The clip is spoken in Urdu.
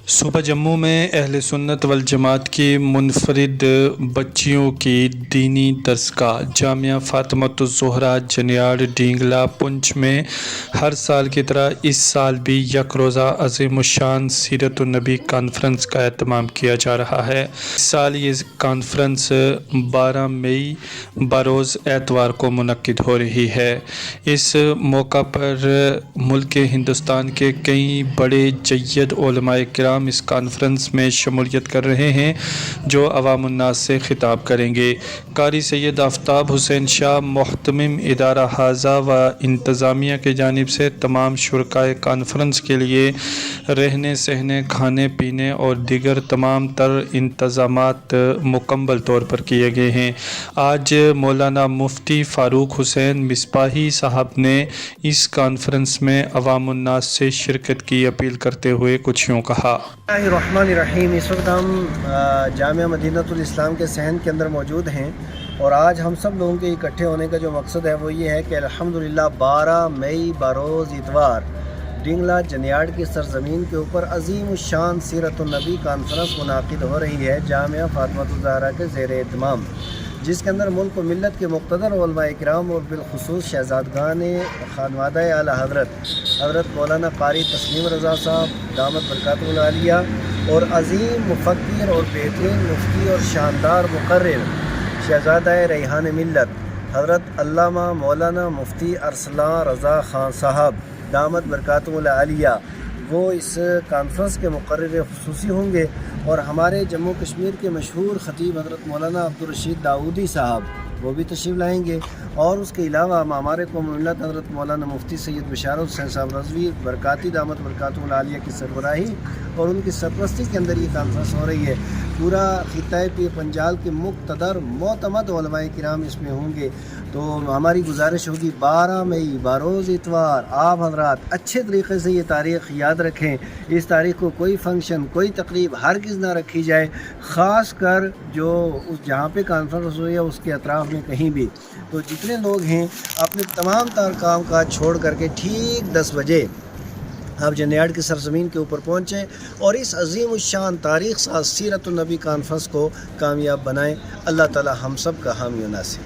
صوبہ جموں میں اہل سنت والجماعت کی منفرد بچیوں کی دینی درسگاہ جامعہ فاطمۃ الزہرا جنیاڑ ڈینگلا پنچ میں ہر سال کی طرح اس سال بھی یک روزہ عظیم الشان سیرت النبی کانفرنس کا اہتمام کیا جا رہا ہے۔ اس سال یہ کانفرنس 12 مئی بروز اتوار کو منعقد ہو رہی ہے۔ اس موقع پر ملک ہندوستان کے کئی بڑے جید علماء کرام اس کانفرنس میں شمولیت کر رہے ہیں جو عوام الناس سے خطاب کریں گے۔ قاری سید آفتاب حسین شاہ محتمم ادارہ حاضہ و انتظامیہ کی جانب سے تمام شرکائے کانفرنس کے لیے رہنے سہنے کھانے پینے اور دیگر تمام تر انتظامات مکمل طور پر کیے گئے ہیں۔ آج مولانا مفتی فاروق حسین مصباحی صاحب نے اس کانفرنس میں عوام الناس سے شرکت کی اپیل کرتے ہوئے کچھ یوں کہا۔ بسم اللہ الرحمن الرحیم۔ اس وقت ہم جامعہ مدینۃ الاسلام کے صحن کے اندر موجود ہیں اور آج ہم سب لوگوں کے اکٹھے ہونے کا جو مقصد ہے وہ یہ ہے کہ الحمدللہ 12 مئی بروز اتوار ڈینگلا جنیاڑ کی سرزمین کے اوپر عظیم الشان سیرت النبی کانفرنس منعقد ہو رہی ہے جامعہ فاطمۃ الزہرا کے زیر اہتمام، جس کے اندر ملک و ملت کے مقتدر علماء کرام اور بالخصوص شہزادگان خانوادہ اعلیٰ حضرت مولانا قاری تسلیم رضا صاحب دامت برکاتہ العالیہ اور عظیم مفکر اور بہترین مفتی اور شاندار مقرر شہزادہ ریحان ملت حضرت علامہ مولانا مفتی ارسلان رضا خان صاحب دامت برکاتہ العالیہ وہ اس کانفرنس کے مقرر خصوصی ہوں گے، اور ہمارے جموں کشمیر کے مشہور خطیب حضرت مولانا عبدالرشید داؤدی صاحب وہ بھی تشریف لائیں گے، اور اس کے علاوہ ہمارے قوم ملت حضرت مولانا مفتی سید بشارت حسین صاحب رضوی برکاتی دامت برکاتہ العالیہ کی سربراہی اور ان کی سرپرستی کے اندر یہ کانفرنس ہو رہی ہے۔ پورا خطۂ پیر پنجال کے مقتدر معتمد علماء کرام اس میں ہوں گے، تو ہماری گزارش ہوگی 12 مئی بروز اتوار آپ حضرات اچھے طریقے سے یہ تاریخ یاد رکھیں۔ اس تاریخ کو کوئی فنکشن کوئی تقریب ہرگز نہ رکھی جائے، خاص کر جو جہاں پہ کانفرنس ہوئی ہے اس کے اطراف میں کہیں بھی۔ تو جتنے لوگ ہیں اپنے تمام تر کام کاج چھوڑ کر کے ٹھیک 10 بجے آپ جنیاڑ کی سرزمین کے اوپر پہنچیں اور اس عظیم الشان تاریخ ساز سیرت النبی کانفرنس کو کامیاب بنائیں۔ اللہ تعالی ہم سب کا حامی و ناصر۔